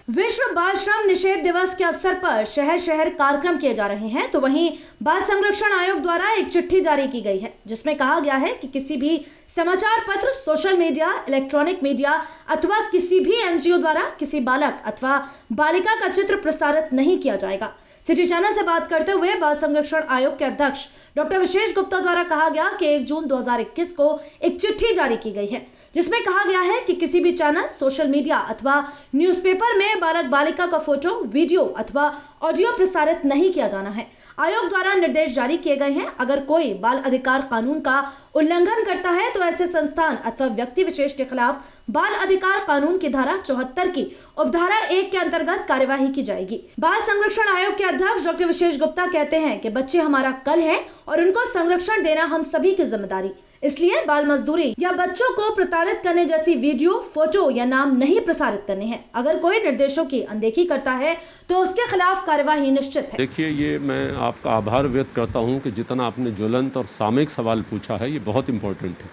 विश्व बाल श्रम निषेध दिवस के अवसर पर शहर शहर कार्यक्रम किए जा रहे हैं, तो वहीं बाल संरक्षण आयोग द्वारा एक चिट्ठी जारी की गई है जिसमें कहा गया है कि किसी भी समाचार पत्र, सोशल मीडिया, इलेक्ट्रॉनिक मीडिया अथवा किसी भी एनजीओ द्वारा किसी बालक अथवा बालिका का चित्र प्रसारित नहीं किया जाएगा। सिटी चैनल से बात करते हुए बाल संरक्षण आयोग के अध्यक्ष डॉक्टर विशेष गुप्ता द्वारा कहा गया कि 1 जून 2021 को एक चिट्ठी जारी की गई है जिसमें कहा गया है कि किसी भी चैनल, सोशल मीडिया अथवा न्यूज़पेपर में बालक बालिका का फोटो, वीडियो अथवा ऑडियो प्रसारित नहीं किया जाना है। आयोग द्वारा निर्देश जारी किए गए हैं। अगर कोई बाल अधिकार कानून का उल्लंघन करता है तो ऐसे संस्थान अथवा व्यक्ति विशेष के खिलाफ बाल अधिकार कानून की धारा 74 की उपधारा 1 के अंतर्गत कार्यवाही की जाएगी। बाल संरक्षण आयोग के अध्यक्ष डॉक्टर विशेष गुप्ता कहते हैं कि बच्चे हमारा कल है और उनको संरक्षण देना हम सभी की जिम्मेदारी, इसलिए बाल मजदूरी या बच्चों को प्रताड़ित करने जैसी वीडियो, फोटो या नाम नहीं प्रसारित करने हैं। अगर कोई निर्देशों की अनदेखी करता है तो उसके खिलाफ कार्यवाही निश्चित है। देखिए, ये मैं आपका आभार व्यक्त करता हूँ कि जितना आपने ज्वलंत और सामयिक सवाल पूछा है, ये बहुत इम्पोर्टेंट है।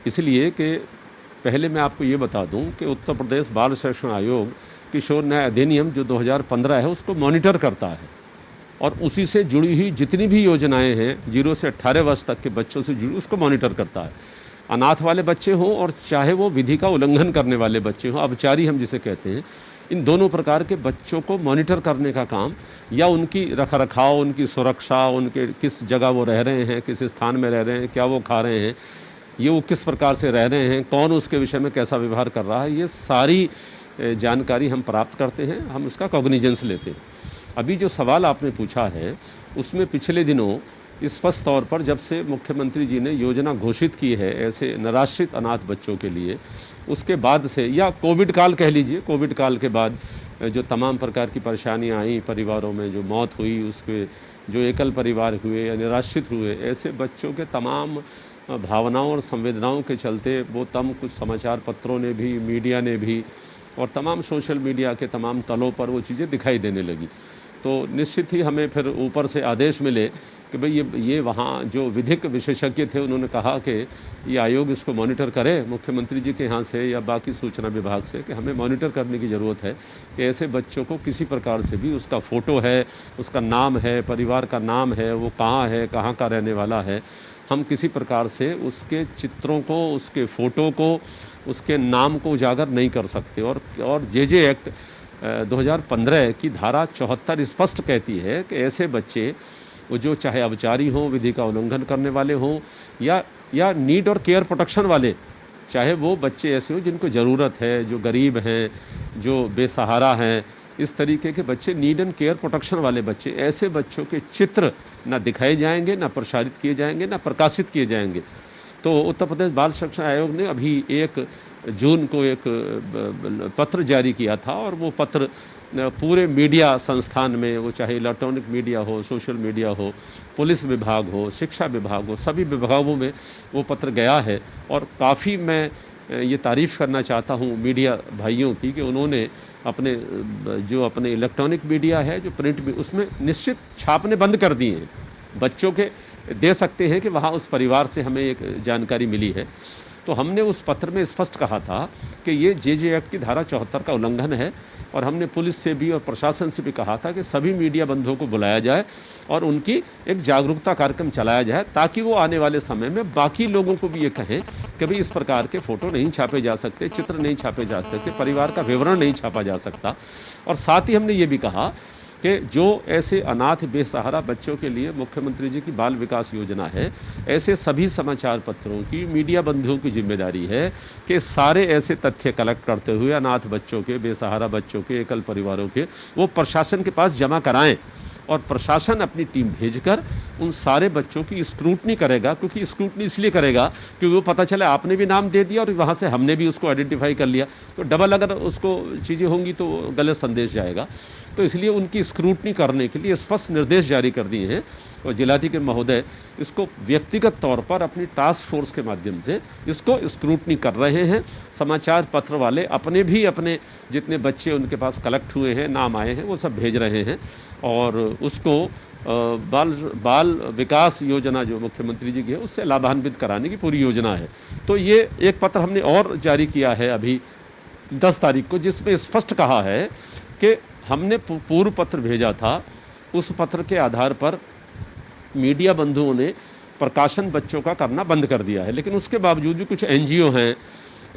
इसलिए कि पहले मैं आपको ये बता दूं कि उत्तर प्रदेश बाल संरक्षण आयोग किशोर न्याय अधिनियम जो 2015 है उसको मॉनिटर करता है और उसी से जुड़ी हुई जितनी भी योजनाएं हैं 0 से 18 वर्ष तक के बच्चों से जुड़ी उसको मॉनिटर करता है। अनाथ वाले बच्चे हों और चाहे वो विधि का उल्लंघन करने वाले बच्चे हों, अपचारी हम जिसे कहते हैं, इन दोनों प्रकार के बच्चों को मॉनिटर करने का काम या उनकी रखरखाव, उनकी सुरक्षा, उनके किस जगह वो रह रहे हैं, किस स्थान में रह रहे हैं, क्या वो खा रहे हैं, ये वो किस प्रकार से रह रहे हैं, कौन उसके विषय में कैसा व्यवहार कर रहा है, ये सारी जानकारी हम प्राप्त करते हैं, हम उसका कॉग्निजेंस लेते हैं। अभी जो सवाल आपने पूछा है उसमें पिछले दिनों स्पष्ट तौर पर जब से मुख्यमंत्री जी ने योजना घोषित की है ऐसे निराश्रित अनाथ बच्चों के लिए, उसके बाद से या कोविड काल कह लीजिए, कोविड काल के बाद जो तमाम प्रकार की परेशानियां आई, परिवारों में जो मौत हुई, उसके जो एकल परिवार हुए या निराश्रित हुए, ऐसे बच्चों के तमाम भावनाओं और संवेदनाओं के चलते वो कुछ समाचार पत्रों ने भी, मीडिया ने भी और तमाम सोशल मीडिया के तमाम तलों पर वो चीज़ें दिखाई देने लगी। तो निश्चित ही हमें फिर ऊपर से आदेश मिले कि भाई ये वहाँ जो विधिक विशेषज्ञ थे उन्होंने कहा कि ये आयोग इसको मॉनिटर करे, मुख्यमंत्री जी के यहाँ से या बाकी सूचना विभाग से, कि हमें मॉनिटर करने की ज़रूरत है कि ऐसे बच्चों को किसी प्रकार से भी उसका फ़ोटो है, उसका नाम है, परिवार का नाम है, वो कहाँ है, कहाँ का रहने वाला है, हम किसी प्रकार से उसके चित्रों को, उसके फ़ोटो को, उसके नाम को उजागर नहीं कर सकते। और जे एक्ट 2015 की धारा 74 स्पष्ट कहती है कि ऐसे बच्चे वो जो चाहे अवचारी हों, विधि का उल्लंघन करने वाले हों या नीड और केयर प्रोटेक्शन वाले, चाहे वो बच्चे ऐसे हों जिनको ज़रूरत है, जो गरीब हैं, जो बेसहारा हैं, इस तरीके के बच्चे, नीड एंड केयर प्रोटेक्शन वाले बच्चे, ऐसे बच्चों के चित्र ना दिखाए जाएंगे, ना प्रसारित किए जाएंगे, ना प्रकाशित किए जाएंगे। तो उत्तर प्रदेश बाल संरक्षण आयोग ने अभी 1 जून को एक पत्र जारी किया था और वो पत्र पूरे मीडिया संस्थान में, वो चाहे इलेक्ट्रॉनिक मीडिया हो, सोशल मीडिया हो, पुलिस विभाग हो, शिक्षा विभाग हो, सभी विभागों में वो पत्र गया है। और काफ़ी मैं ये तारीफ़ करना चाहता हूँ मीडिया भाइयों की कि उन्होंने अपने इलेक्ट्रॉनिक मीडिया है, जो प्रिंट में, उसमें निश्चित छापने बंद कर दिए हैं। बच्चों के दे सकते हैं कि वहाँ उस परिवार से हमें एक जानकारी मिली है। तो हमने उस पत्र में स्पष्ट कहा था कि ये जे एक्ट की धारा 74 का उल्लंघन है और हमने पुलिस से भी और प्रशासन से भी कहा था कि सभी मीडिया बंधुओं को बुलाया जाए और उनकी एक जागरूकता कार्यक्रम चलाया जाए ताकि वो आने वाले समय में बाकी लोगों को भी ये कहें कि भाई इस प्रकार के फ़ोटो नहीं छापे जा सकते, चित्र नहीं छापे जा सकते, परिवार का विवरण नहीं छापा जा सकता। और साथ ही हमने ये भी कहा कि जो ऐसे अनाथ बेसहारा बच्चों के लिए मुख्यमंत्री जी की बाल विकास योजना है, ऐसे सभी समाचार पत्रों की, मीडिया बंधुओं की जिम्मेदारी है कि सारे ऐसे तथ्य कलेक्ट करते हुए अनाथ बच्चों के, बेसहारा बच्चों के, एकल परिवारों के, वो प्रशासन के पास जमा कराएं और प्रशासन अपनी टीम भेजकर उन सारे बच्चों की स्क्रूटनी करेगा। क्योंकि स्क्रूटनी इसलिए करेगा कि वो पता चले आपने भी नाम दे दिया और वहाँ से हमने भी उसको आइडेंटिफाई कर लिया, तो डबल अगर उसको चीज़ें होंगी तो गलत संदेश जाएगा। तो इसलिए उनकी स्क्रूटनी करने के लिए स्पष्ट निर्देश जारी कर दिए हैं और जिलाधिकारी महोदय इसको व्यक्तिगत तौर पर अपनी टास्क फोर्स के माध्यम से इसको स्क्रूटनी कर रहे हैं। समाचार पत्र वाले अपने जितने बच्चे उनके पास कलेक्ट हुए हैं, नाम आए हैं, वो सब भेज रहे हैं और उसको बाल विकास योजना जो मुख्यमंत्री जी की है उससे लाभान्वित कराने की पूरी योजना है। तो ये एक पत्र हमने और जारी किया है अभी 10 तारीख को, जिसमें स्पष्ट कहा है कि हमने पूर्व पत्र भेजा था, उस पत्र के आधार पर मीडिया बंधुओं ने प्रकाशन बच्चों का करना बंद कर दिया है। लेकिन उसके बावजूद भी कुछ एनजीओ हैं,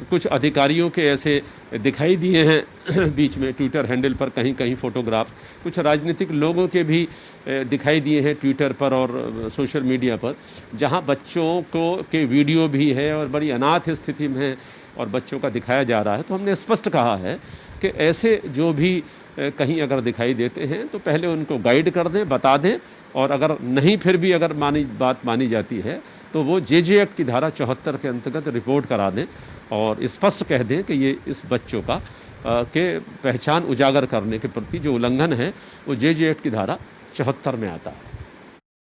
कुछ अधिकारियों के ऐसे दिखाई दिए हैं बीच में ट्विटर हैंडल पर कहीं कहीं फ़ोटोग्राफ, कुछ राजनीतिक लोगों के भी दिखाई दिए हैं ट्विटर पर और सोशल मीडिया पर, जहां बच्चों को के वीडियो भी है और बड़ी अनाथ स्थिति में है और बच्चों का दिखाया जा रहा है। तो हमने स्पष्ट कहा है कि ऐसे जो भी कहीं अगर दिखाई देते हैं तो पहले उनको गाइड कर दें, बता दें, और अगर नहीं फिर भी अगर बात मानी जाती है तो वो जे एक्ट की धारा 74 के अंतर्गत रिपोर्ट करा दें और स्पष्ट कह दें कि ये इस बच्चों का के पहचान उजागर करने के प्रति जो उल्लंघन है वो जे एक्ट की धारा 74 में आता है।